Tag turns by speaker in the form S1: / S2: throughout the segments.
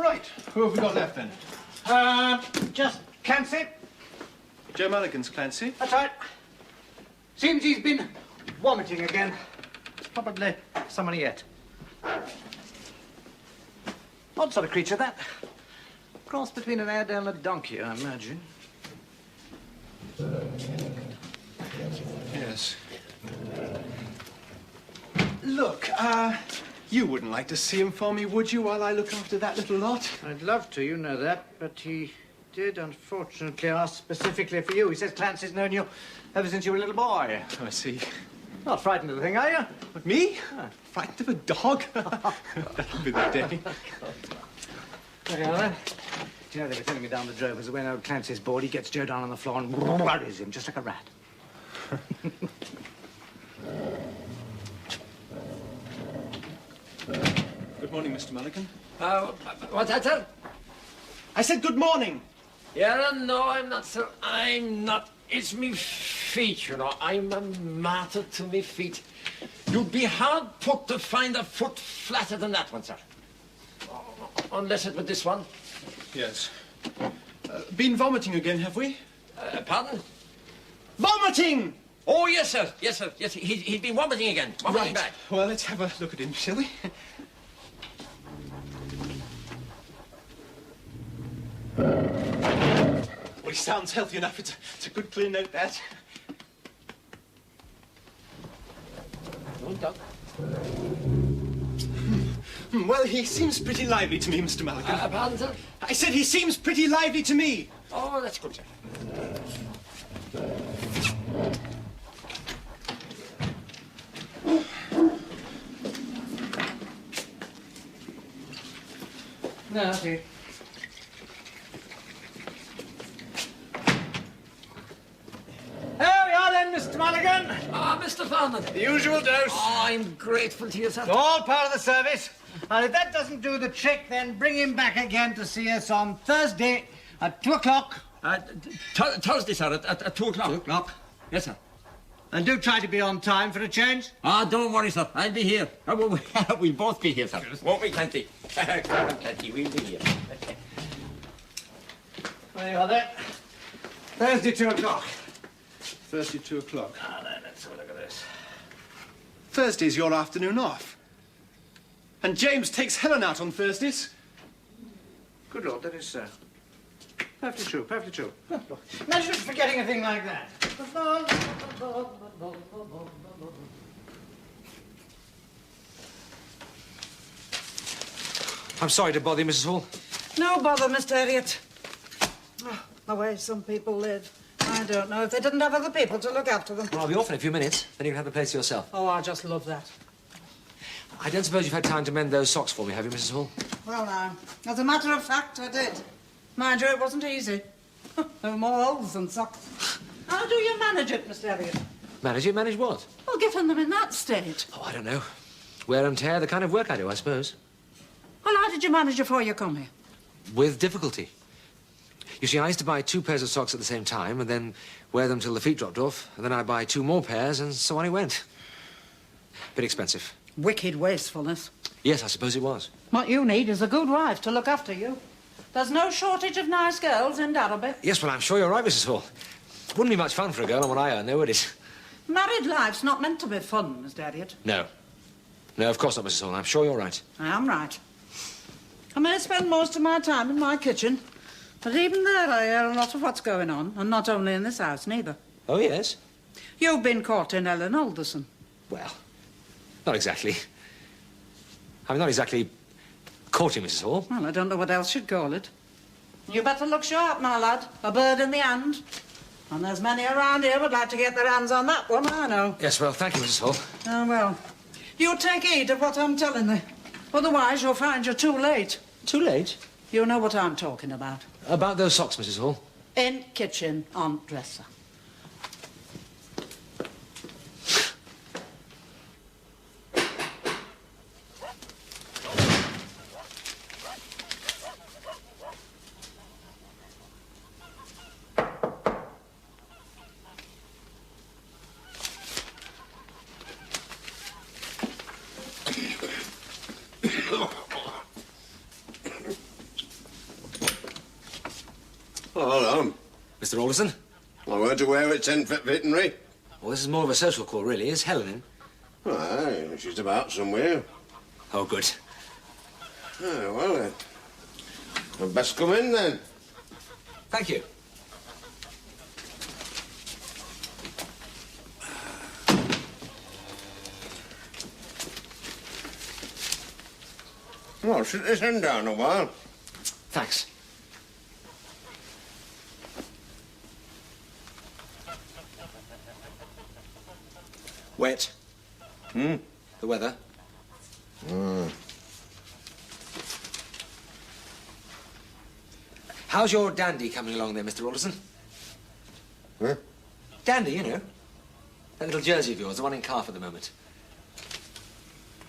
S1: Right, who have we got left then?
S2: Just Clancy.
S1: Joe Mulligan's Clancy.
S2: That's right. Seems he's been vomiting again. It's probably somebody yet. Odd sort of creature, that. Cross between an Airedale and a donkey, I imagine.
S1: Yes. Look, you wouldn't like to see him for me, would you, while I look after that little lot?
S2: I'd love to, you know that, but he did, unfortunately, ask specifically for you. He says Clancy's known you ever since you were a little boy.
S1: Oh, I see.
S2: Not frightened of the thing, are you?
S1: What, me? Frightened of a dog? That'll be the day.
S2: There you are, then. Do you know, they were telling me down the drove as when old Clancy's bored, he gets Joe down on the floor and worries him just like a rat.
S1: Good morning, Mr. Mulligan.
S3: What's that, sir?
S1: I said good morning.
S3: Yeah, no, I'm not, sir. I'm not. It's me feet, you know. I'm a martyr to me feet. You'd be hard put to find a foot flatter than that one, sir. Unless it were this one.
S1: Yes. Been vomiting again, have we?
S3: Pardon?
S1: Vomiting!
S3: Oh, yes, sir. Yes, sir. Yes, he's been vomiting again. Vomiting back.
S1: Well, let's have a look at him, shall we? Well, he sounds healthy enough. It's a good clear note, that.
S3: Don't talk.
S1: Well, he seems pretty lively to me, Mr. Mulligan.
S3: Pardon, sir?
S1: I said he seems pretty lively to me.
S3: Oh, that's good, sir.
S2: No, see. There we are then, Mr. Mulligan.
S3: Ah, Mr. Farnham.
S2: The usual dose.
S3: Oh, I'm grateful to you, sir.
S2: It's all part of the service. And if that doesn't do the trick, then bring him back again to see us on Thursday at 2 o'clock.
S3: Thursday, sir, at 2 o'clock.
S2: 2 o'clock.
S3: Yes, sir.
S2: And do try to be on time for a change.
S3: Ah, don't worry, sir. I'll be here. We'll both be here, sir. Won't we, Clancy? Come on, Clancy, we'll be here.
S2: There you are then. Thursday, 2 o'clock.
S1: Thursday, 2 o'clock.
S2: Ah, then, let's have a look at this.
S1: Thursday's your afternoon off. And James takes Helen out on Thursdays.
S2: Good Lord, that is so. Perfectly true, perfectly true. Imagine forgetting a thing like that.
S4: I'm sorry to bother you, Mrs. Hall.
S5: No bother, Mr. Elliot. Oh, the way some people live. I don't know if they didn't have other people to look after them.
S4: Well, I'll be off in a few minutes. Then you can have the place to yourself.
S5: Oh, I just love that.
S4: I don't suppose you've had time to mend those socks for me, have you, Mrs. Hall?
S5: Well, now, as a matter of fact, I did. Mind you, it wasn't easy. There were more holes than socks. How do you manage it, Mr. Elliot?
S4: Manage it? Manage what?
S5: Well, getting them in that state.
S4: Oh, I don't know. Wear and tear, the kind of work I do, I suppose.
S5: Well, how did you manage it before you come here?
S4: With difficulty. You see, I used to buy 2 pairs of socks at the same time and then wear them till the feet dropped off, and then I'd buy 2 more pairs, and so on it went. Bit expensive.
S5: Wicked wastefulness.
S4: Yes, I suppose it was.
S5: What you need is a good wife to look after you. There's no shortage of nice girls in Darrowby.
S4: Yes, well, I'm sure you're right, Mrs. Hall. Wouldn't be much fun for a girl on what I earn, though, would it?
S5: Married life's not meant to be fun, Mr. Elliot.
S4: No. No, of course not, Mrs. Hall. I'm sure you're right.
S5: I am right. I may spend most of my time in my kitchen, but even there I hear a lot of what's going on, and not only in this house, neither.
S4: Oh, yes?
S5: You've been caught in Ellen Alderson.
S4: Well, not exactly. I'm not exactly courting, Mrs. Hall.
S5: Well, I don't know what else you'd call it. You better look sharp, my lad. A bird in the hand. And there's many around here would like to get their hands on that one, I know.
S4: Yes, well, thank you, Mrs. Hall.
S5: Oh, well. You take heed of what I'm telling you. Otherwise, you'll find you're too late.
S4: Too late?
S5: You know what I'm talking about.
S4: About those socks, Mrs. Hall.
S5: In kitchen on dresser.
S4: Mr. Alderson.
S6: I weren't aware it's 10 veterinary.
S4: Well, this is more of a social call, really. Is Helen in?
S6: Aye, she's about somewhere.
S4: Oh, good.
S6: Oh, well, I'd best come in then.
S4: Thank you.
S6: Well, sit this end down a while.
S4: Thanks. Wet.
S6: Hmm?
S4: The weather. How's your dandy coming along there, Mr. Alderson?
S6: Huh?
S4: Dandy, you know. That little jersey of yours, the one in calf at the moment.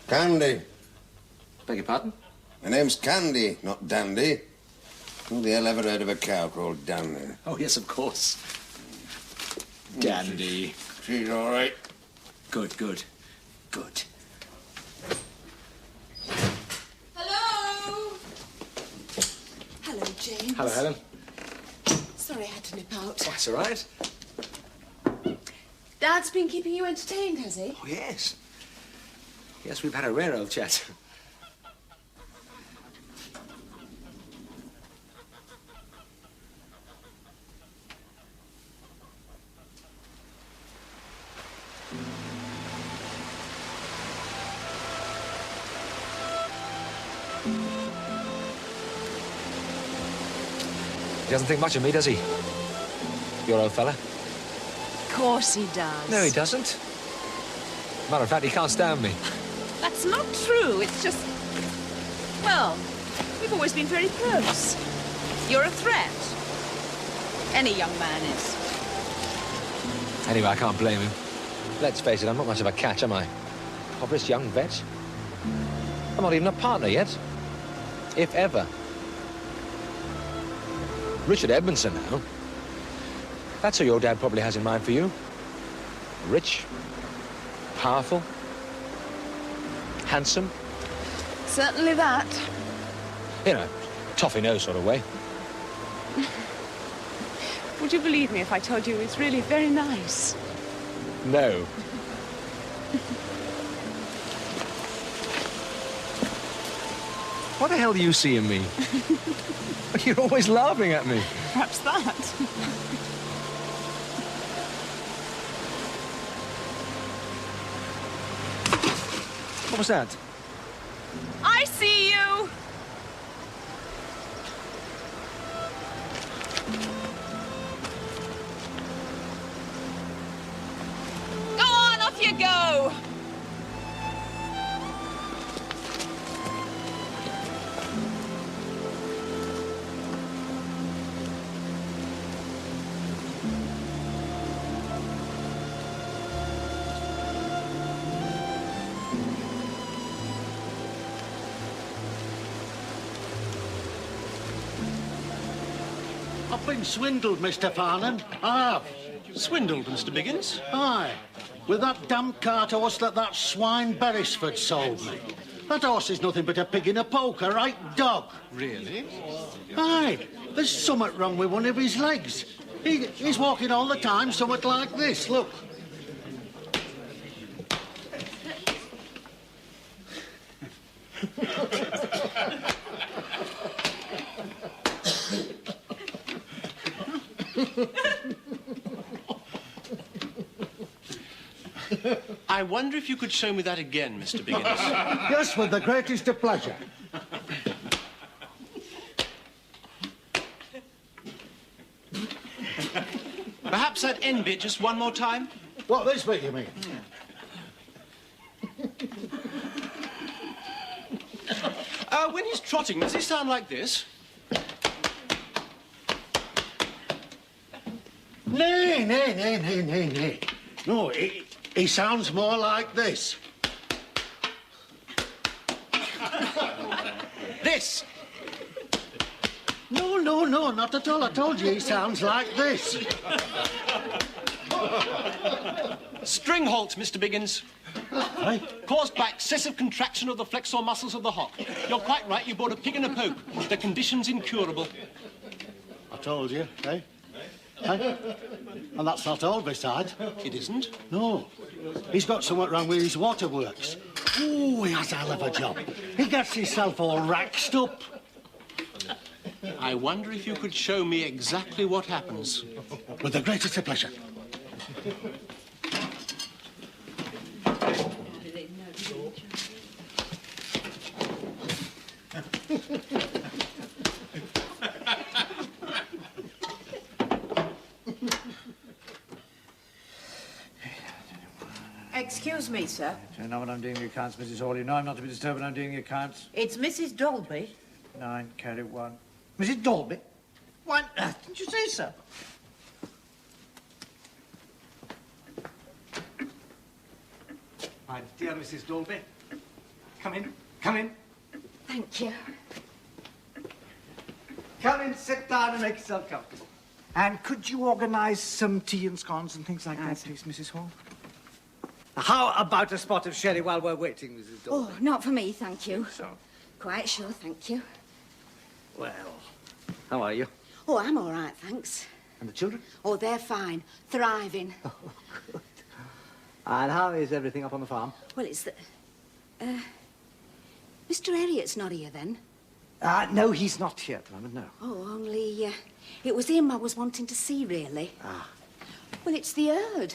S6: Candy.
S4: Beg your pardon?
S6: My name's Candy, not Dandy. Who the hell ever heard of a cow called Dandy?
S4: Oh, yes, of course. Dandy.
S6: She's all right.
S4: Good, good, good.
S7: Hello? Hello, James.
S4: Hello, Helen.
S7: Sorry I had to nip out.
S4: That's all right.
S7: Dad's been keeping you entertained, has he?
S4: Oh, yes. Yes, we've had a rare old chat. He doesn't think much of me, does he? Your old fella?
S7: Of course he does.
S4: No, he doesn't. Matter of fact, he can't stand me.
S7: That's not true. It's just... Well, we've always been very close. You're a threat. Any young man is.
S4: Anyway, I can't blame him. Let's face it, I'm not much of a catch, am I? Obvious young vet. I'm not even a partner yet. If ever. Richard Edmondson now. That's who your dad probably has in mind for you. Rich, powerful, handsome.
S7: Certainly that.
S4: You know, toffee-nose sort of way.
S7: Would you believe me if I told you it's really very nice?
S4: No. What the hell do you see in me? You're always laughing at me.
S7: Perhaps that.
S4: What was that?
S7: I see you! Go on, off you go!
S8: I've been swindled, Mr. Farnham. I have.
S1: Swindled, Mr. Biggins?
S8: Aye. With that damn cart horse that swine Beresford sold me. That horse is nothing but a pig in a poke, a right dog.
S1: Really?
S8: Aye. There's something wrong with one of his legs. He's walking all the time, somewhat like this, look.
S1: I wonder if you could show me that again, Mr. Biggins.
S8: Yes, with the greatest of pleasure.
S1: Perhaps that end bit just one more time?
S8: What, this bit, you mean?
S1: When he's trotting, does he sound like this?
S8: Nay. No, he sounds more like this.
S1: This!
S8: No, not at all. I told you he sounds like this.
S1: String halt, Mr. Biggins.
S8: Aye.
S1: Caused by excessive contraction of the flexor muscles of the hock. You're quite right, you bought a pig in a poke. The condition's incurable.
S8: I told you, eh? Eh? And that's not all, beside.
S1: It isn't.
S8: No. He's got something wrong with his waterworks. Oh, he has a hell of a job. He gets himself all raxed up.
S1: I wonder if you could show me exactly what happens.
S8: With the greatest of pleasure.
S5: Excuse me, sir.
S2: Do you know when I'm doing the accounts, Mrs. Hall? You know I'm not to be disturbed when I'm doing the accounts.
S5: It's Mrs. Dolby.
S2: 9, carry 1. Mrs. Dolby? Why on earth didn't you say so? My dear Mrs. Dolby, come in, come in.
S7: Thank you.
S2: Come in, sit down and make yourself comfortable. And could you organise some tea and scones and things like that, please, Mrs. Hall? How about a spot of sherry while we're waiting, Mrs. Dolby?
S7: Oh, not for me, thank you.
S2: So,
S7: Quite sure, thank you.
S2: well, how are you?
S7: Oh, I'm all right, thanks.
S2: And the children?
S7: Oh, they're fine. Thriving.
S2: Oh, good. And how is everything up on the farm?
S7: Well, it's the... Mr. Elliot's not here, then?
S2: No, he's not here at the moment, no.
S7: Oh, only, it was him I was wanting to see, really.
S2: Ah.
S7: Well, it's the herd.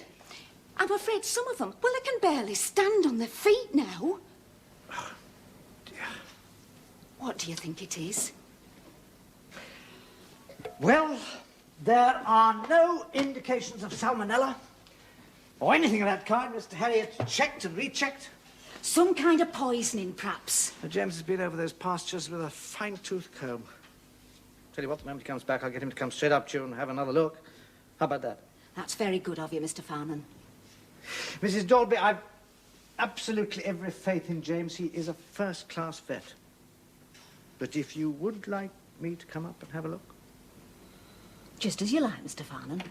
S7: I'm afraid some of them, well, they can barely stand on their feet now.
S2: Oh, dear.
S7: What do you think it is?
S2: Well, there are no indications of salmonella or anything of that kind. Mr. Harriet checked and rechecked.
S7: Some kind of poisoning, perhaps.
S2: James has been over those pastures with a fine-tooth comb. Tell you what, the moment he comes back, I'll get him to come straight up to you and have another look. How about that?
S7: That's very good of you, Mr. Farnan.
S2: Mrs. Dolby, I've absolutely every faith in James. He is a first-class vet. But if you would like me to come up and have a look?
S7: Just as you like, Mr. Farnan.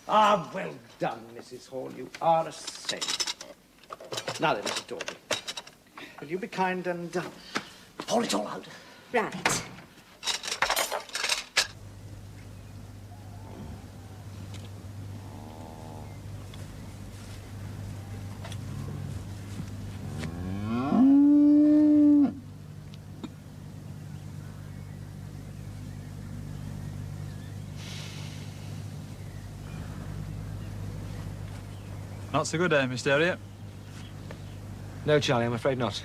S2: Ah, well done, Mrs. Hall. You are a saint. Now then, Mrs. Dolby, will you be kind and pour it all out?
S7: Right.
S9: Not so good, Mr. Elliot?
S4: No, Charlie, I'm afraid not.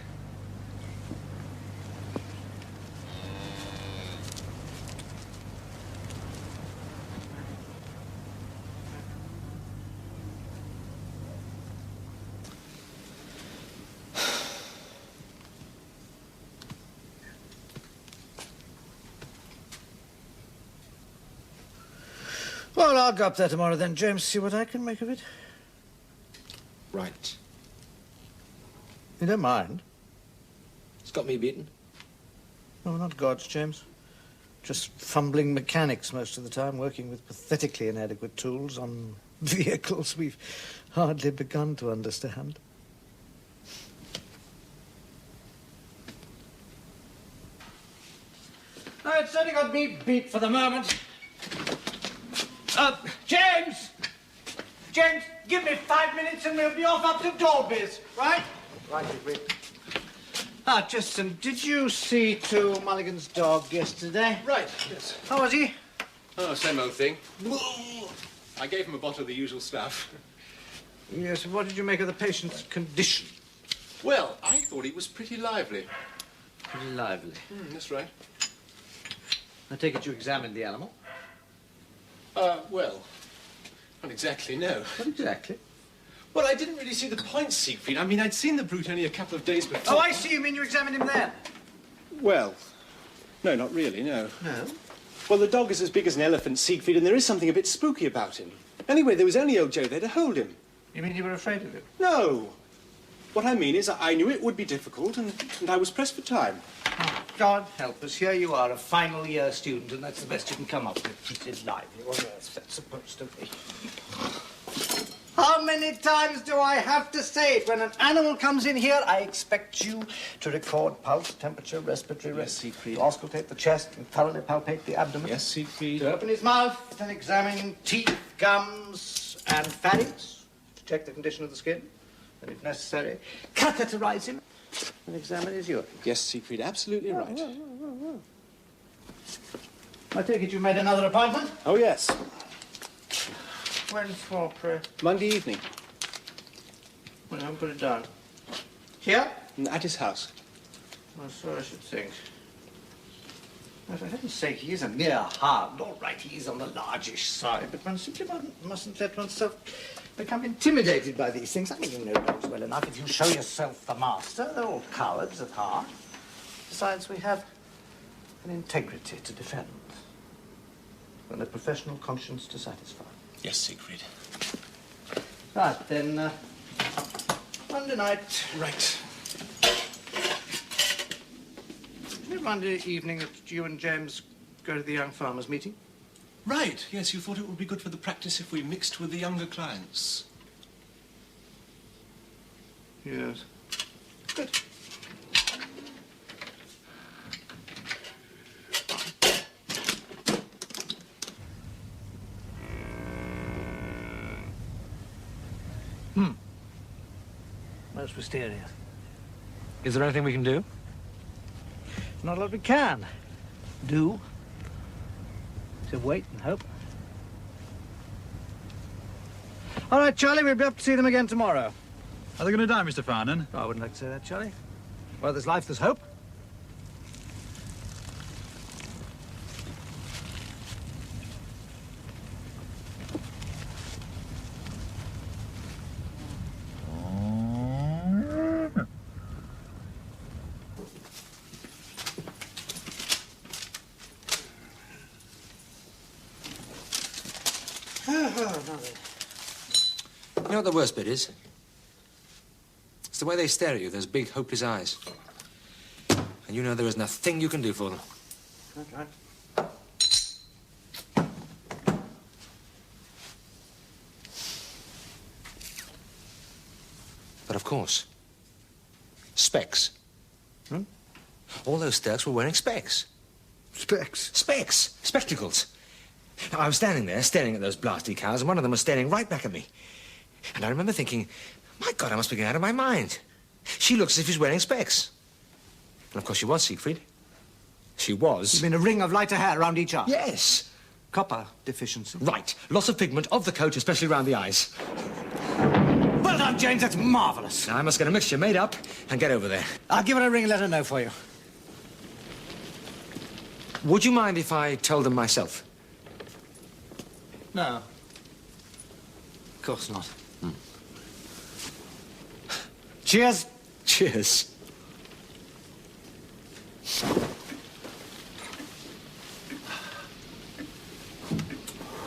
S2: Well, I'll go up there tomorrow then, James, see what I can make of it.
S4: Right.
S2: You don't mind?
S4: It's got me beaten.
S2: No, not gods, James. Just fumbling mechanics most of the time, working with pathetically inadequate tools on vehicles we've hardly begun to understand. No, it's only got me beat for the moment. James! James, give me 5 minutes and we'll be off up to Dolby's, right?
S4: Right, Rick.
S2: Justin, did you see to Mulligan's dog yesterday?
S1: Right, yes.
S2: How was he?
S1: Oh, same old thing. I gave him a bottle of the usual stuff.
S2: Yes, what did you make of the patient's condition?
S1: Well, I thought he was pretty lively.
S2: Pretty lively.
S1: That's right.
S2: I take it you examined the animal?
S1: Well, not exactly, no.
S2: What exactly?
S1: Well, I didn't really see the point, Siegfried. I mean, I'd seen the brute only a couple of days before.
S2: Oh, I see. You mean you examined him then?
S1: Well, no, not really, no.
S2: No?
S1: Well, the dog is as big as an elephant, Siegfried, and there is something a bit spooky about him. Anyway, there was only old Joe there to hold him.
S2: You mean you were afraid of him?
S1: No. What I mean is I knew it would be difficult, and I was pressed for time.
S2: Oh, God help us. Here you are, a final year student, and that's the best you can come up with. Pretty lively. What else that's supposed to be? How many times do I have to say it? When an animal comes in here, I expect you to record pulse, temperature, respiratory rate.
S1: Yes, Siegfried.
S2: To auscultate the chest and thoroughly palpate the abdomen.
S1: Yes, Siegfried.
S2: To open his mouth and examine teeth, gums, and pharynx. To check the condition of the skin. And if necessary, catheterize him and examine his urine.
S1: Yes, Siegfried, absolutely right.
S2: I take it you made another appointment?
S1: Oh, yes.
S2: When's for, pray?
S1: Monday evening.
S2: Well, I'll put it down. Here?
S1: At his house.
S2: Well, so I should think. Well, for heaven's sake, he is a mere hound. All right, he is on the largish side, but one simply mustn't let oneself become intimidated by these things. I mean, you know dogs well enough. If you show yourself the master, they're all cowards at heart. Besides, we have an integrity to defend and a professional conscience to satisfy.
S1: Yes, Siegfried.
S2: Right, then, Monday night.
S1: Right.
S2: Monday evening that you and James go to the young farmers' meeting?
S1: Right, yes, you thought it would be good for the practice if we mixed with the younger clients.
S2: Yes. Good. Most mysterious.
S4: Is there anything we can do?
S2: Not a lot we can do. So wait and hope. All right, Charlie, we'll be up to see them again tomorrow.
S9: Are they going to die, Mr. Farnan?
S2: Oh, I wouldn't like to say that, Charlie. Well, there's life, there's hope.
S4: You know what the worst bit is? It's the way they stare at you, those big, hopeless eyes. And you know there isn't a thing you can do for them.
S2: Okay.
S4: But of course, specs. All those stirks were wearing specs.
S2: Specs?
S4: Specs. Spectacles. Now, I was standing there staring at those blasty cows, and one of them was staring right back at me. And I remember thinking, my God, I must be going out of my mind. She looks as if she's wearing specs. And of course she was, Siegfried. She was.
S2: You mean a ring of lighter hair around each eye?
S4: Yes.
S2: Copper deficiency.
S4: Right. Loss of pigment of the coat, especially around the eyes.
S2: Well done, James. That's marvellous.
S4: Now, I must get a mixture made up and get over there.
S2: I'll give her a ring and let her know for you.
S4: Would you mind if I told them myself?
S2: No. Of course not. Cheers.
S4: Cheers.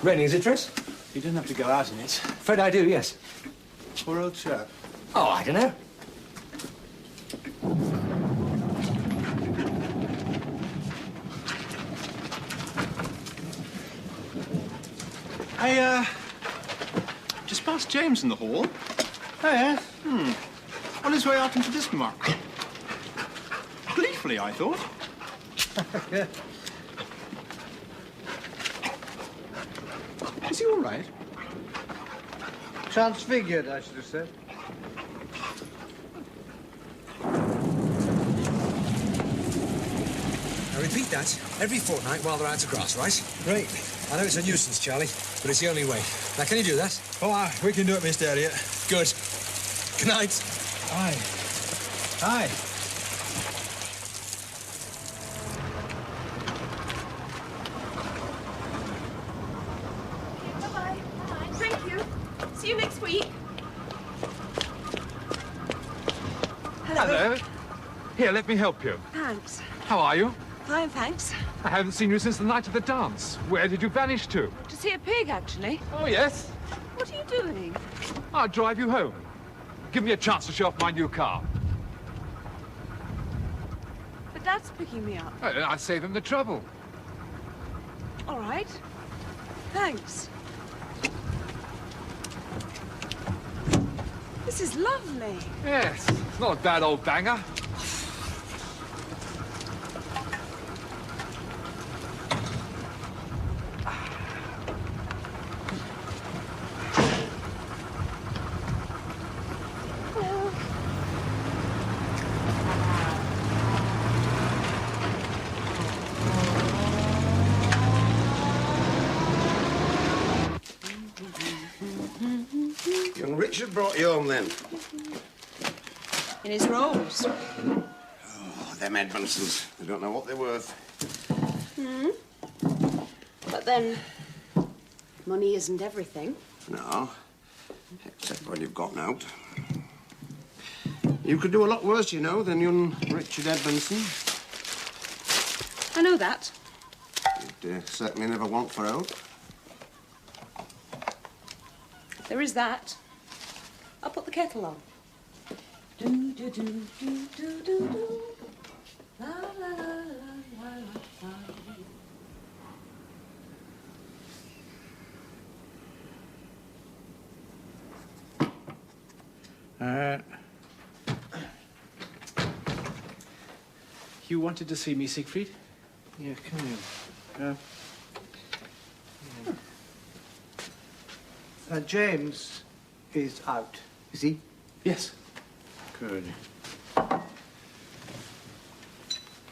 S4: Raining, is it, Tris?
S1: You didn't have to go out in it.
S4: Fred, I do, yes.
S1: Poor old chap.
S4: Oh, I don't know.
S1: I, just passed James in the hall.
S2: Oh, yes?
S1: On his way out into this market. Gleefully, I thought.
S2: Yeah.
S1: Is he all right?
S2: Transfigured, I should have said.
S4: Now, repeat that every fortnight while they're out to grass, right?
S2: Great.
S4: I know it's a nuisance, Charlie, but it's the only way. Now, can you do that?
S9: Oh, aye, we can do it, Mr. Elliot.
S4: Good. Good night.
S9: Aye. Aye.
S7: Bye-bye. Thank you. See you next week. Hello.
S10: Hello. Here, let me help you.
S7: Thanks.
S10: How are you?
S7: Fine, thanks.
S10: I haven't seen you since the night of the dance. Where did you vanish to?
S7: To see a pig, actually.
S10: Oh, yes.
S7: What are you doing?
S10: I'll drive you home. Give me a chance to show off my new car.
S7: But Dad's picking me up.
S10: I'll save him the trouble.
S7: All right. Thanks. This is lovely.
S10: Yes, it's not a bad old banger.
S6: Young Richard brought you home then.
S7: In his rolls.
S6: Oh, them Edmondsons. They don't know what they're worth.
S11: But then, money isn't everything.
S6: No. Except when you've gotten out. You could do a lot worse, you know, than young Richard Edmondson.
S11: I know that.
S6: You'd certainly never want for out.
S11: There is that. I'll put the kettle on. Do, do, do, do, do, do, do. La, la, la, la, la,
S2: la.
S1: You wanted to see me, Siegfried?
S2: Yeah, come in. James is out, is he?
S1: Yes.
S2: Good.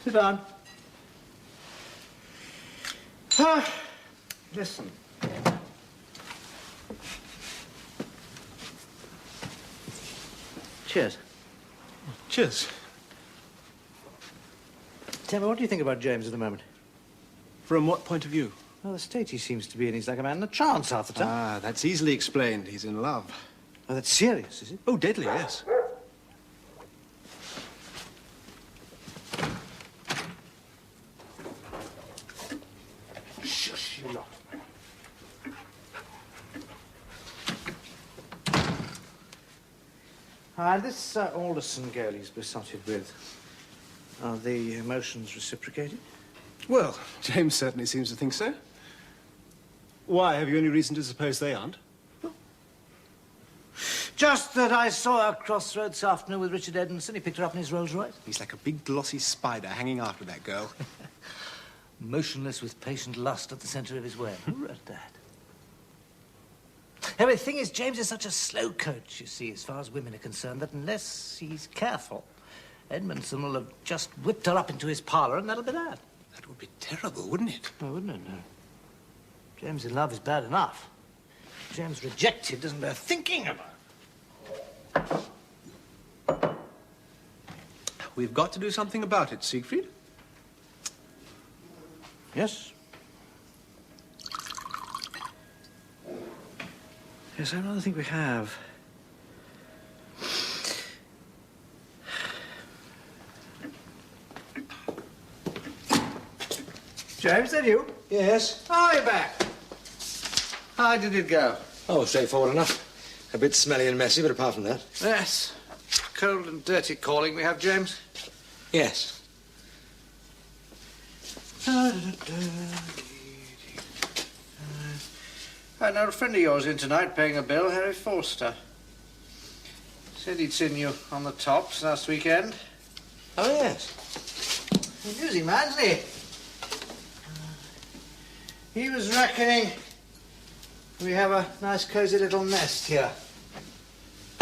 S2: Sit down. Listen. Cheers.
S1: Cheers.
S2: Tell me, what do you think about James at the moment?
S1: From what point of view?
S2: Well, the state he seems to be in, he's like a man in a trance half the time.
S1: Ah, that's easily explained. He's in love.
S2: Oh, that's serious, is it?
S1: Oh, deadly, yes.
S2: Shush, you lot. This Alderson girl he's besotted with, are the emotions reciprocated?
S1: Well, James certainly seems to think so. Why? Have you any reason to suppose they aren't?
S2: Just that I saw her cross the road this afternoon with Richard Edmondson. He picked her up in his Rolls Royce.
S1: He's like a big glossy spider hanging after that girl.
S2: Motionless with patient lust at the centre of his web. Who wrote that? Anyway, the thing is, James is such a slow coach, you see, as far as women are concerned, that unless he's careful, Edmondson will have just whipped her up into his parlour, and that'll be that.
S1: That would be terrible, wouldn't it?
S2: Oh, wouldn't it? No. James in love is bad enough. James rejected doesn't bear thinking about.
S1: We've got to do something about it, Siegfried.
S2: Yes. Yes, I rather think we have. James, is that you?
S4: Yes.
S2: Oh, you're back. How did it go?
S4: Oh, straightforward enough. A bit smelly and messy, but apart from that.
S2: Yes. Cold and dirty calling we have, James.
S4: Yes.
S2: I know a friend of yours in tonight paying a bill, Harry Forster. Said he'd seen you on the tops last weekend.
S4: Oh, yes.
S2: Amusing man, isn't he? He was reckoning we have a nice cosy little nest here.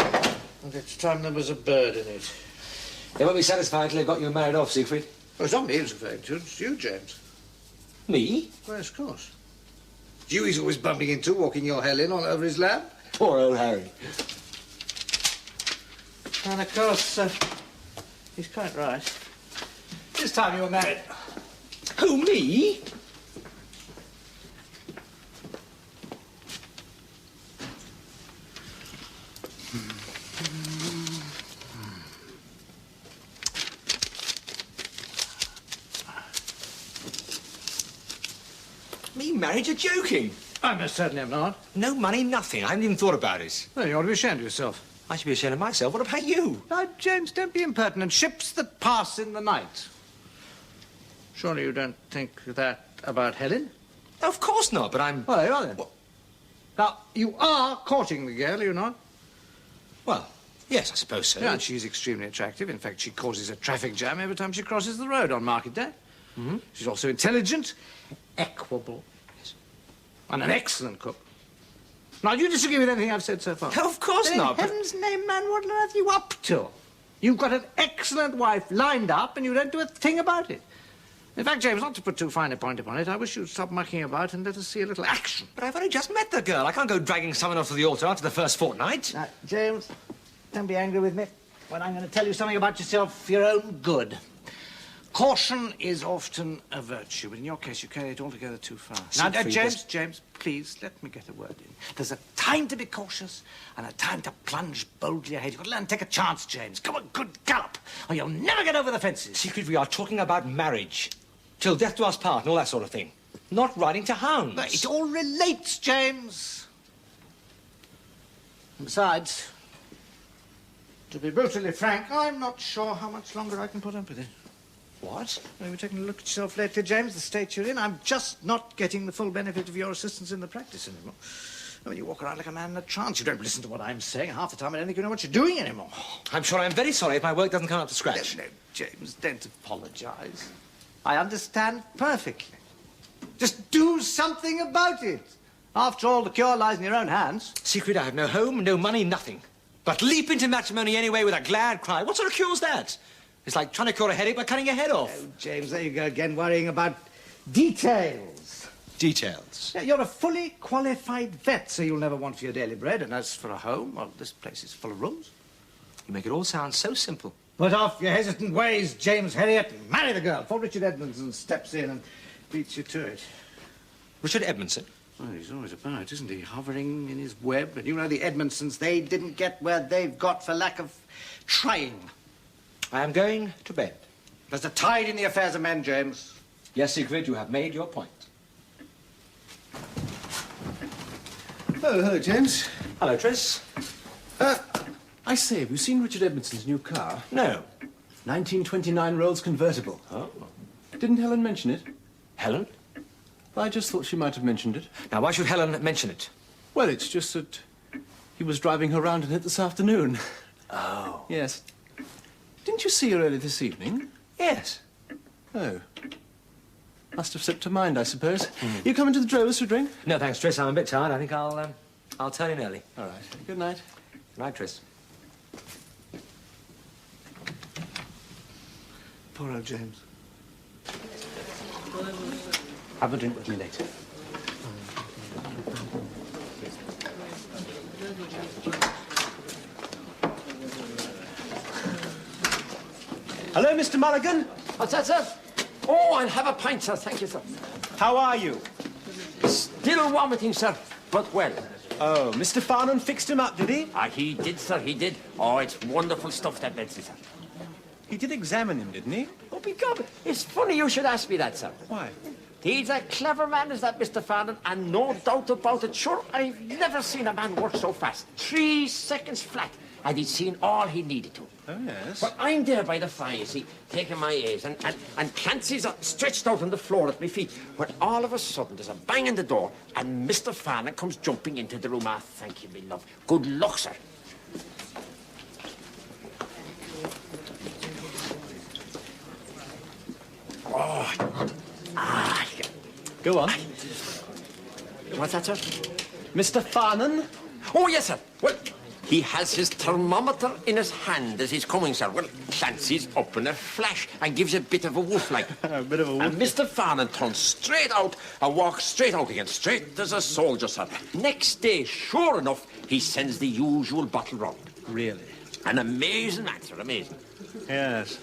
S2: And it's time there was a bird in it.
S4: They won't be satisfied till they've got you married off, Siegfried.
S2: Well, it's not me who's referring to, it's you, James.
S4: Me?
S2: Well, of course. It's you he's always bumping into, walking your hell in all over his lap.
S4: Poor old Harry.
S2: And, of course, he's quite right. This time you were married.
S4: Who, me? Me married? You're joking.
S2: I most certainly am not.
S4: No money, nothing. I haven't even thought about it.
S2: Well, you ought to be ashamed of yourself.
S4: I should be ashamed of myself. What about you?
S2: Now, James, don't be impertinent. Ships that pass in the night. Surely you don't think that about Helen?
S4: Of course not, but I'm...
S2: Well, there you are then. Now, you are courting the girl, are you not?
S4: Well, Yes, I suppose so.
S2: Yeah, and she's extremely attractive. In fact, she causes a traffic jam every time she crosses the road on market day.
S4: Mm-hmm.
S2: She's also intelligent, equable, yes, and an excellent cook. Now, do you disagree with anything I've said so far?
S4: Of course
S2: Then
S4: not.
S2: In heaven's name, man, what on earth are you up to? You've got an excellent wife lined up, and you don't do a thing about it. In fact, James, not to put too fine a point upon it, I wish you'd stop mucking about and let us see a little action.
S4: But I've only just met the girl. I can't go dragging someone off to the altar after the first fortnight.
S2: Now, James, don't be angry with me when I'm going to tell you something about yourself for your own good. Caution is often a virtue, but in your case, you carry it altogether too far. Now, James, please, let me get a word in. There's a time to be cautious and a time to plunge boldly ahead. You've got to learn to take a chance, James. Come on, good gallop, or you'll never get over the fences.
S4: Secret, we are talking about marriage. Till death do us part and all that sort of thing. Not riding to hounds.
S2: But it all relates, James. And besides, to be brutally frank, I'm not sure how much longer I can put up with it.
S4: What?
S2: Well, you're taking a look at yourself lately, James, the state you're in. I'm just not getting the full benefit of your assistance in the practice anymore. I mean, you walk around like a man in a trance. You don't listen to what I'm saying. Half the time, I don't think you know what you're doing anymore.
S4: I'm sure I'm very sorry if my work doesn't come up to scratch.
S2: No, James, don't apologize. I understand perfectly. Just do something about it. After all, the cure lies in your own hands.
S4: Secret, I have no home, no money, nothing. But leap into matrimony anyway with a glad cry. What sort of cure's that? It's like trying to cure a headache by cutting your head off.
S2: Oh, James, there you go again, worrying about details.
S4: Details?
S2: Yeah, you're a fully qualified vet, so you'll never want for your daily bread. And as for a home, well, this place is full of rooms.
S4: You make it all sound so simple.
S2: Put off your hesitant ways, James Herriot, and marry the girl before Richard Edmondson steps in and beats you to it.
S4: Richard Edmondson?
S2: Well, he's always about, isn't he? Hovering in his web. And you know the Edmondsons, they didn't get where they've got for lack of trying.
S4: I am going to bed.
S2: There's a tide in the affairs of men, James.
S4: Yes, Secret, you have made your point.
S1: Oh, hello, James.
S4: Hello, Tris.
S1: I say, have you seen Richard Edmondson's new car?
S4: No.
S1: 1929 Rolls convertible.
S4: Oh.
S1: Didn't Helen mention it?
S4: Helen?
S1: I just thought she might have mentioned it.
S4: Now, why should Helen mention it?
S1: Well, it's just that he was driving her around in it this afternoon.
S4: Oh.
S1: Yes. Didn't you see her early this evening?
S4: Yes.
S1: Oh. Must have slipped her mind, I suppose. You coming to the Drovers for a drink?
S4: No, thanks, Tris. I'm a bit tired. I think I'll turn in early.
S1: All right. Good night.
S4: Good night, Tris.
S2: Poor old James.
S1: Have a drink with me later. Hello, Mr. Mulligan.
S3: What's that, sir? Oh, I'll have a pint, sir. Thank you, sir.
S1: How are you?
S3: Still vomiting, sir, but well.
S1: Oh, Mr. Farnham fixed him up, did he?
S3: Ah, he did, sir, he did. Oh, it's wonderful stuff, that medicine, sir.
S1: He did examine him, didn't he?
S3: Oh, begone. It's funny you should ask me that, sir.
S1: Why?
S3: He's a clever man, is that Mr. Farnham, and no doubt about it. Sure, I've never seen a man work so fast. 3 seconds flat, and he'd seen all he needed to.
S1: Oh, yes.
S3: But I'm there by the fire, you see, taking my A's, and Clancy's stretched out on the floor at my feet, when all of a sudden there's a bang in the door, and Mr. Farnham comes jumping into the room. Ah, thank you, me love. Good luck, sir. Oh,
S1: Go on.
S3: what's that, sir?
S1: Mr. Farnham?
S3: Oh, yes, sir. Well, he has his thermometer in his hand as he's coming, sir. Well, Clancy's up in a flash and gives a bit of a woof like.
S1: A bit of a woof.
S3: And Mr. Farnham turns straight out and walks straight out again, straight as a soldier, sir. Next day, sure enough, he sends the usual bottle round.
S1: Really?
S3: An amazing man, sir, amazing.
S1: Yes.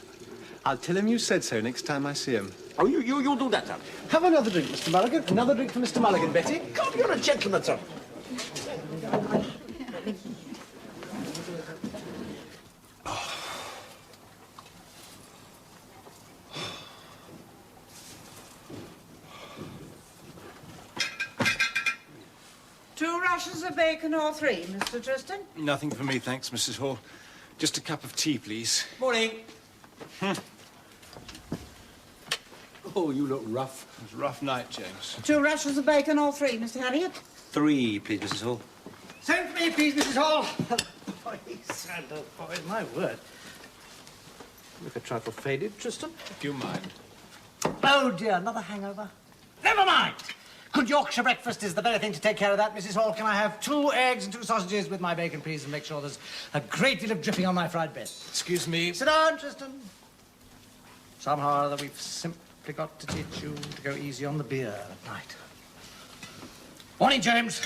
S1: I'll tell him you said so next time I see him.
S3: Oh, you do that, sir.
S1: Have another drink, Mr. Mulligan. Another drink for Mr. Mulligan, Betty.
S3: God, you're a gentleman, sir.
S5: Two rashers of bacon or three, Mr. Tristan?
S1: Nothing for me, thanks, Mrs. Hall. Just a cup of tea, please.
S4: Morning.
S1: Oh, you look rough. It was a rough night, James.
S5: Two rashers of bacon or three, Mr. Harriet?
S4: 3, please, Mrs. Hall.
S2: Same for me, please, Mrs. Hall. boy, my word. Look a trifle faded, Tristan.
S1: If you mind.
S2: Oh, dear, another hangover? Never mind! Good Yorkshire breakfast is the very thing to take care of that, Mrs. Hall. Can I have 2 eggs and 2 sausages with my bacon, please, and make sure there's a great deal of dripping on my fried bread?
S1: Excuse me.
S2: Sit down, Tristan. Somehow or other, we've simply got to teach you to go easy on the beer at night. Morning, James.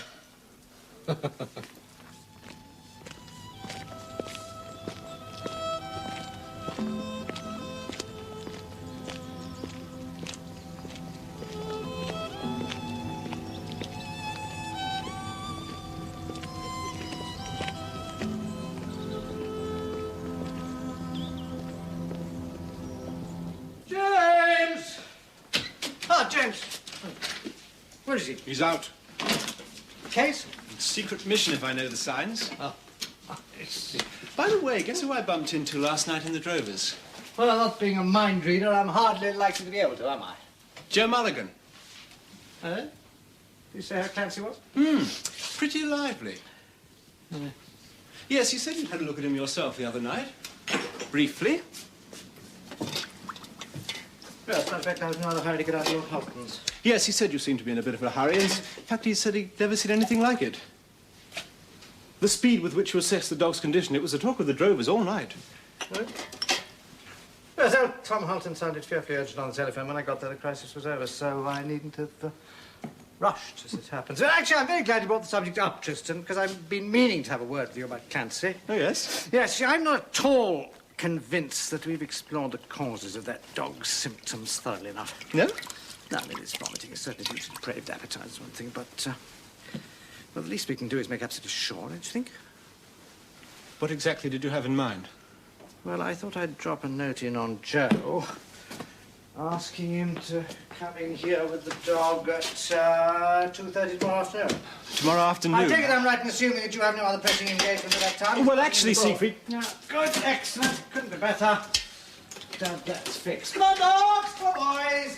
S2: James! Ah, James. Where is he?
S1: He's out.
S2: Case?
S1: Secret mission, if I know the signs.
S2: Oh, I see.
S1: By the way, guess who I bumped into last night in the Drovers?
S2: Well, not being a mind reader, I'm hardly likely to be able to, am I?
S1: Joe Mulligan.
S2: Eh? Did you say how Clancy was?
S1: Pretty lively. Yes, you said you'd had a look at him yourself the other night. Briefly.
S2: Yes, in fact, I was in rather hurry to get out of Lord Hopkins.
S1: Yes, he said you seemed to be in a bit of a hurry. In fact, he said he'd never seen anything like it. The speed with which you assessed the dog's condition, it was the talk of the Drovers all night.
S2: Right. Yes, old Tom Hulton sounded fearfully urgent on the telephone. When I got there, the crisis was over, so I needn't have rushed, as it happens. Well, actually, I'm very glad you brought the subject up, Tristan, because I've been meaning to have a word with you about Clancy.
S1: Oh, yes?
S2: Yes, see, I'm not at all convinced that we've explored the causes of that dog's symptoms thoroughly enough.
S1: No?
S2: No, I mean, it's vomiting. It's certainly due to depraved appetite is one thing, but, well, the least we can do is make absolutely sure, don't you think?
S1: What exactly did you have in mind?
S2: Well, I thought I'd drop a note in on Joe, asking him to come in here with the dog at 2:30 tomorrow afternoon.
S1: Tomorrow afternoon?
S2: I take it I'm right in assuming that you have no other pressing engagement at that time?
S1: Well, actually, Siegfried...
S2: Yeah, good, excellent. Couldn't be better. Don't that's fixed. Come on, dogs! Come on, boys!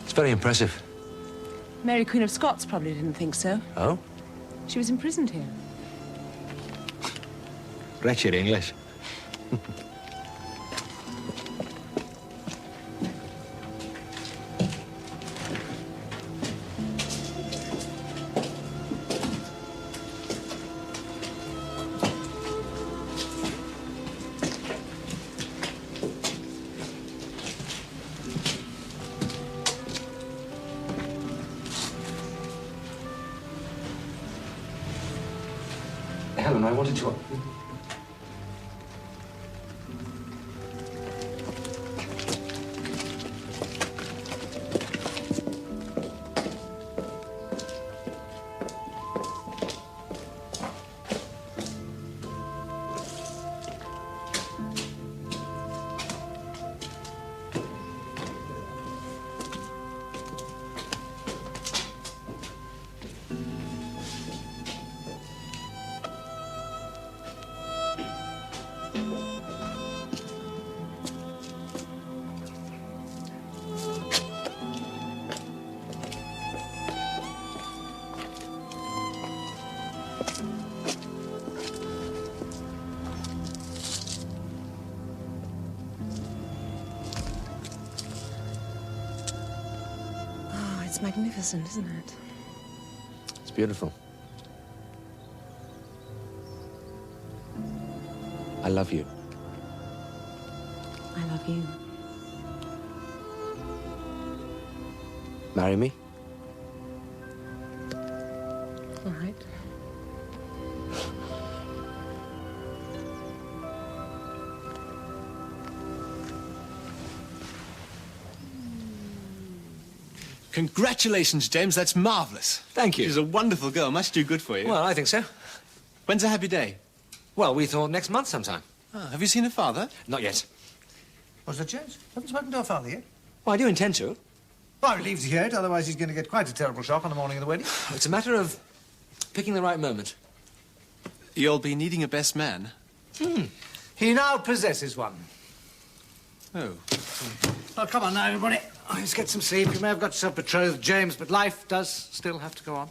S4: It's very impressive.
S11: Mary Queen of Scots probably didn't think so.
S4: Oh?
S11: She was imprisoned here.
S4: Wretched English. Helen, I wanted to...
S11: It's magnificent, isn't it?
S4: It's beautiful. I love you.
S11: I love you.
S4: Marry me?
S11: All right.
S1: Congratulations, James. That's marvellous.
S4: Thank you.
S1: She's a wonderful girl. Must do good for you.
S4: Well, I think so.
S1: When's a happy day?
S4: Well, we thought next month sometime.
S1: Ah, have you seen her father?
S4: Not yet.
S2: What's that, James? Haven't spoken to our father yet?
S4: Well, I do intend to.
S2: Well, I'm relieved to hear it, otherwise he's going to get quite a terrible shock on the morning of the wedding.
S4: It's a matter of picking the right moment.
S1: You'll be needing a best man.
S2: He now possesses one.
S1: Oh.
S2: Oh, come on now, everybody. Let's get some sleep. You may have got yourself betrothed, James, but life does still have to go on.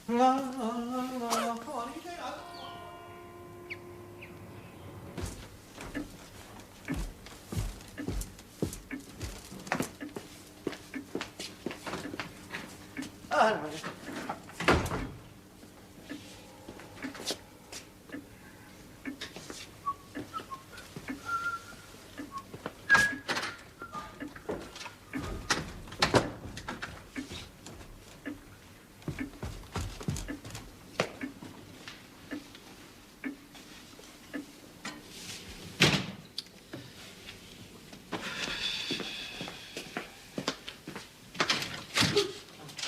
S2: Come on, you get up.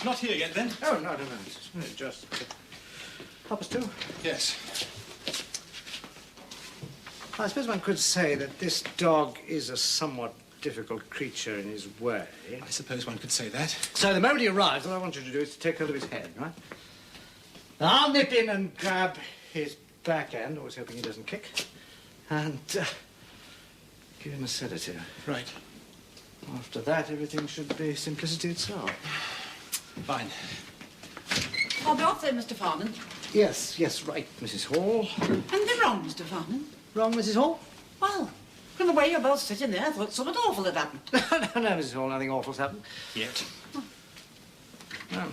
S1: Not here yet, then?
S2: Oh, no. It's just... Papa's too?
S1: Yes.
S2: I suppose one could say that this dog is a somewhat difficult creature in his way.
S1: I suppose one could say that.
S2: So the moment he arrives, all I want you to do is to take hold of his head, right? And I'll nip in and grab his back end, always hoping he doesn't kick, and give him a sedative.
S1: Right.
S2: After that, everything should be simplicity itself.
S1: Fine.
S5: I'll be off then, Mr. Farnan.
S2: Yes, right, Mrs. Hall.
S5: Anything wrong, Mr. Farnan?
S2: Wrong, Mrs. Hall?
S5: Well, from the way you're both sitting there, I thought something awful had happened.
S2: No, Mrs. Hall, nothing awful's happened.
S1: Yet.
S2: No.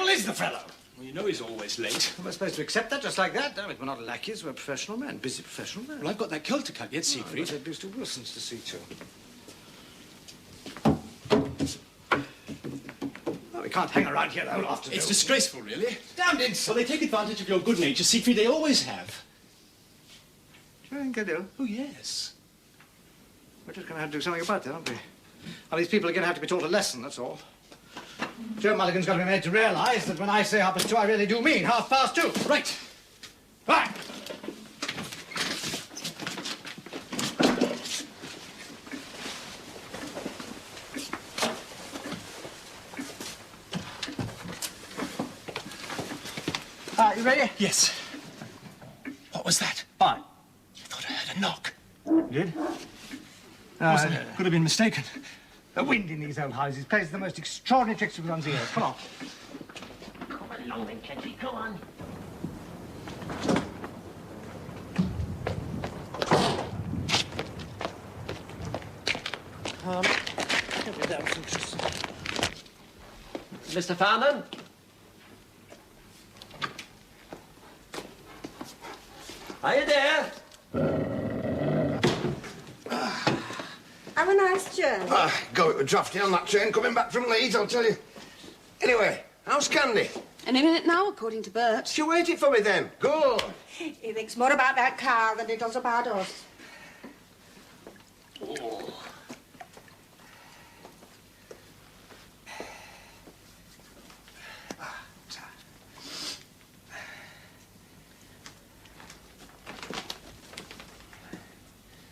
S2: Is the fellow?
S1: Well, you know he's always late.
S2: Am I supposed to accept that just like that? Damn it, we're not lackeys, we're professional men, busy professional men.
S1: Well, I've got that kilt to cut yet, Siegfried.
S2: I've got Mr. Wilson's to see to. Well, we can't hang around here the whole afternoon.
S1: It's disgraceful, really.
S2: Damned insult.
S1: Well, they take advantage of your good nature, Siegfried. They always have.
S2: Do you think I do?
S1: Oh, yes.
S2: We're just going to have to do something about that, aren't we? Well, these people are going to have to be taught a lesson, that's all. Joe Mulligan's got to be made to realise that when I say 2:30, I really do mean 2:30.
S1: Right.
S2: Right. You ready?
S1: Yes. What was that?
S2: Fine.
S1: I thought I heard a knock.
S2: You did?
S1: Wasn't it? Could have been mistaken.
S2: The wind in these old houses plays the most extraordinary tricks with one's ears. Come on.
S3: Come along then, Kenty, go on. Mr. Farnan? Are you there?
S11: Have a nice journey.
S6: Go, it was drafty on that train coming back from Leeds, I'll tell you. Anyway, how's Candy?
S11: Any minute now, according to Bert.
S6: She waited for me then. Good.
S11: He thinks more about that car than he does about us.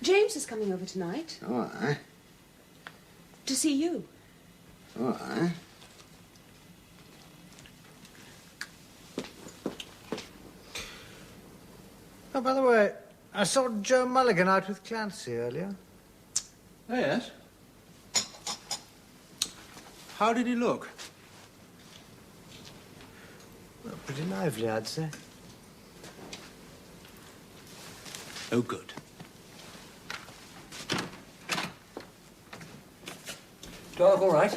S11: James is coming over tonight.
S6: All right.
S11: To see you.
S6: All right.
S2: Oh, by the way, I saw Joe Mulligan out with Clancy earlier.
S1: Oh, yes? How did he look?
S2: Well, pretty lively, I'd say.
S1: Oh, good.
S4: Dog, all right?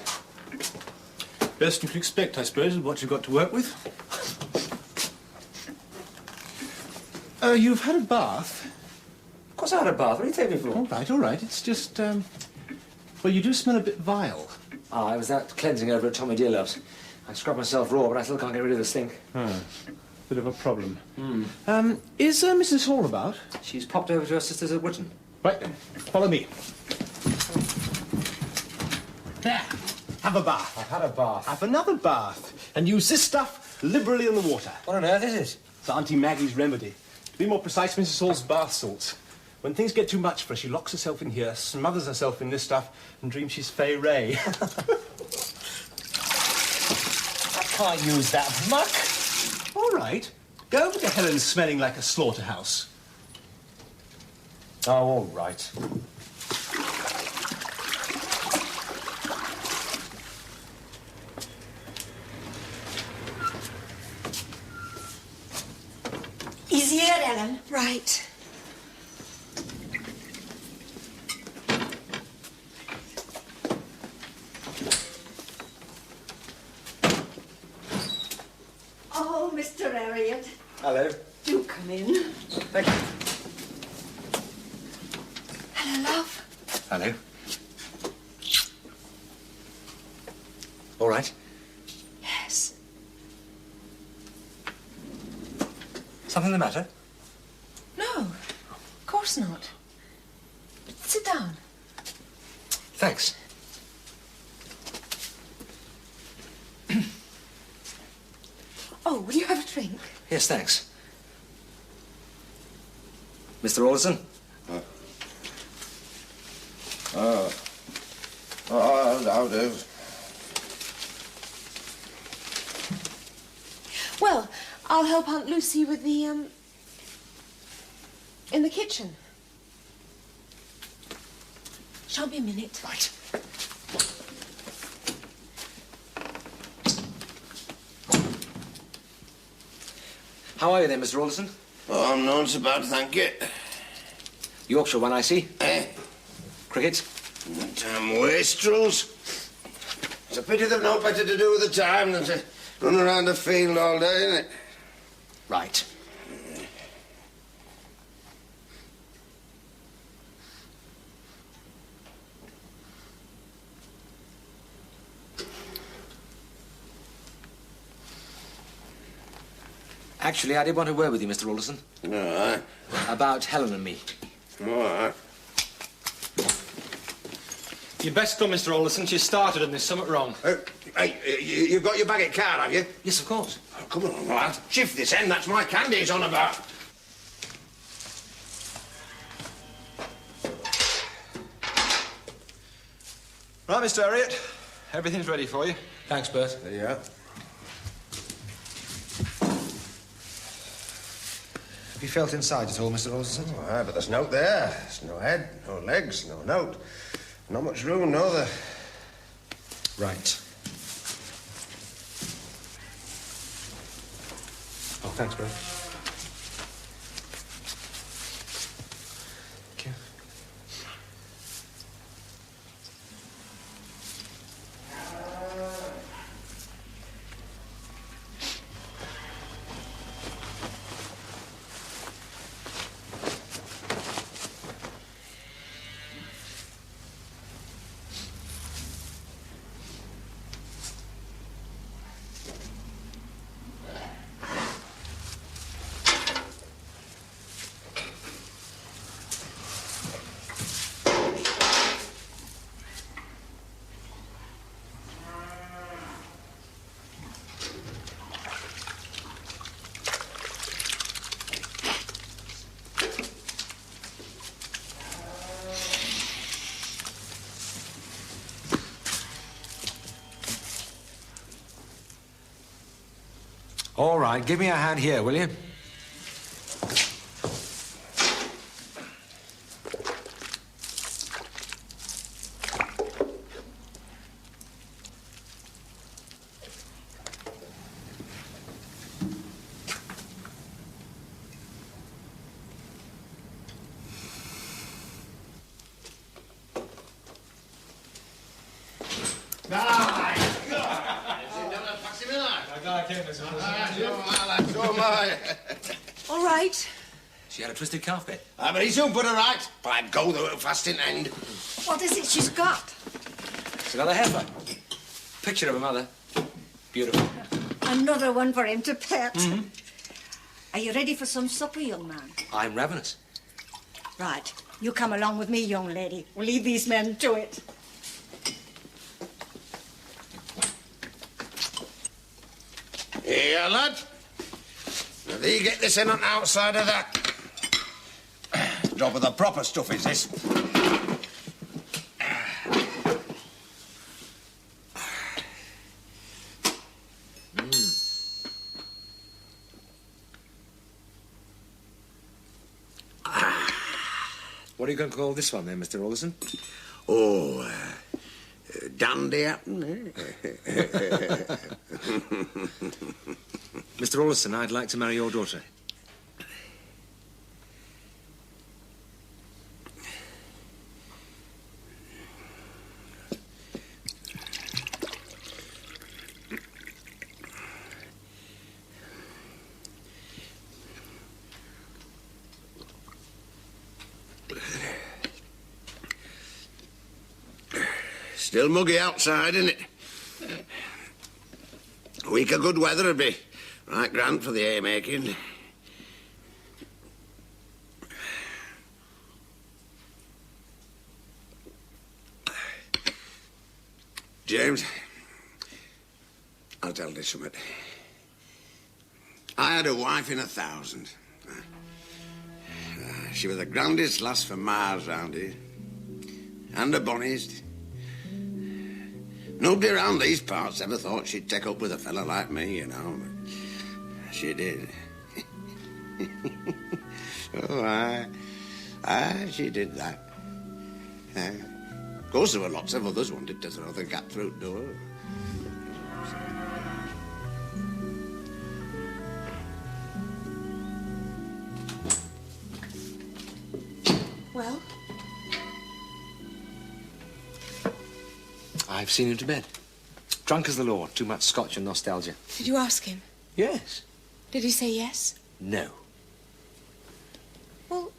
S1: Best you can expect, I suppose, with what you've got to work with. You've had a bath?
S4: Of course I had a bath. What do you take me for?
S1: All right. It's just, well, you do smell a bit vile.
S4: Ah, it was that cleansing over at Tommy Dearlove's. I scrubbed myself raw, but I still can't get rid of the stink.
S1: Bit of a problem. Is Mrs. Hall about?
S4: She's popped over to her sisters at Witton.
S1: Right then, follow me. There, have a bath.
S4: I've had a bath.
S1: Have another bath. And use this stuff liberally in the water.
S4: What on earth is it?
S1: It's Auntie Maggie's remedy. To be more precise, Mrs. Hall's bath salts. When things get too much for her, she locks herself in here, smothers herself in this stuff, and dreams she's Fay Ray.
S4: I can't use that muck.
S1: All right. Go over to Helen's smelling like a slaughterhouse.
S4: Oh, all right.
S11: He's here, Ellen. Right. Oh, Mr. Elliot.
S4: Hello.
S11: Do come in.
S4: Thank you.
S11: Hello, love.
S4: Hello. All right.
S11: Yes.
S4: Something the matter?
S11: No, of course not. Sit down.
S4: Thanks.
S11: Oh, will you have a drink?
S4: Yes, thanks. Mr. Alderson?
S6: I'll do.
S11: Well, I'll help Aunt Lucy with the, in the kitchen. Shan't be a minute.
S4: Right. How are you then, Mr. Alderson?
S6: Oh, I'm not so bad, thank you.
S4: Yorkshire one, I see.
S6: Eh?
S4: Cricket?
S6: Damn wastrels. It's a pity they've no better to do with the time than to run around the field all day, isn't it?
S4: Right. Actually, I did want a word with you, Mr. Alderson.
S6: All right.
S4: About Helen and me.
S6: All right.
S1: You'd best come, Mr. Alderson. She started and there's something wrong.
S6: Hey, you've got your bag at car, have you?
S4: Yes, of course.
S6: Oh, come on, lad. Shift this end. That's my candy he's on about.
S9: Right, Mr. Elliot. Everything's ready for you.
S4: Thanks, Bert.
S6: There you are.
S4: Have you felt inside at all, Mr. Alderson?
S6: Oh, aye, but there's no there. There's no head, no legs, no note. Not much room, no there.
S4: Right. Oh, thanks, Bert. Thank you. All right, give me a hand here, will you?
S10: back in, Mrs.
S6: So am I.
S11: All right.
S4: She had a twisted calf bit.
S6: But he soon put her right. By go, they were fast in end.
S11: What is it she's got?
S4: It's another heifer. Picture of her mother. Beautiful.
S11: Another one for him to pet. Are you ready for some supper, young man?
S4: I'm ravenous.
S11: Right. You come along with me, young lady. We'll leave these men to it.
S6: Here, lad. Now, thee get this in on the outside of that. Job of the proper stuff is this.
S4: What are you going to call this one then, Mr. Alderson?
S6: Oh, dandy apple,
S4: Mr. Alderson, I'd like to marry your daughter.
S6: Still muggy outside, isn't it? A week of good weather would be right grand for the haymaking. James, I'll tell you something. I had a wife in 1,000. She was the grandest lass for miles round here. And the bonniest. Nobody around these parts ever thought she'd take up with a fella like me, you know. But she did. Oh, she did that. Of course, there were lots of others wanted to throw the cat through the door.
S11: Well?
S4: I've seen him to bed. Drunk as the law. Too much scotch and nostalgia.
S11: Did you ask him?
S4: Yes.
S11: Did he say yes?
S4: No.
S11: Well,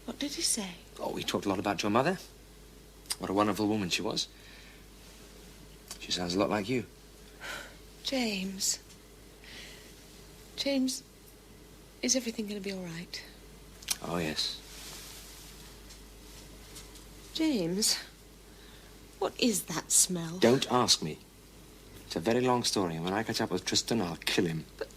S11: what did he say?
S4: Oh, we talked a lot about your mother. What a wonderful woman she was. She sounds a lot like you.
S11: James. James, is everything going to be all right?
S4: Oh, yes.
S11: James, what is that smell?
S4: Don't ask me. It's a very long story, and when I catch up with Tristan, I'll kill him.
S11: But...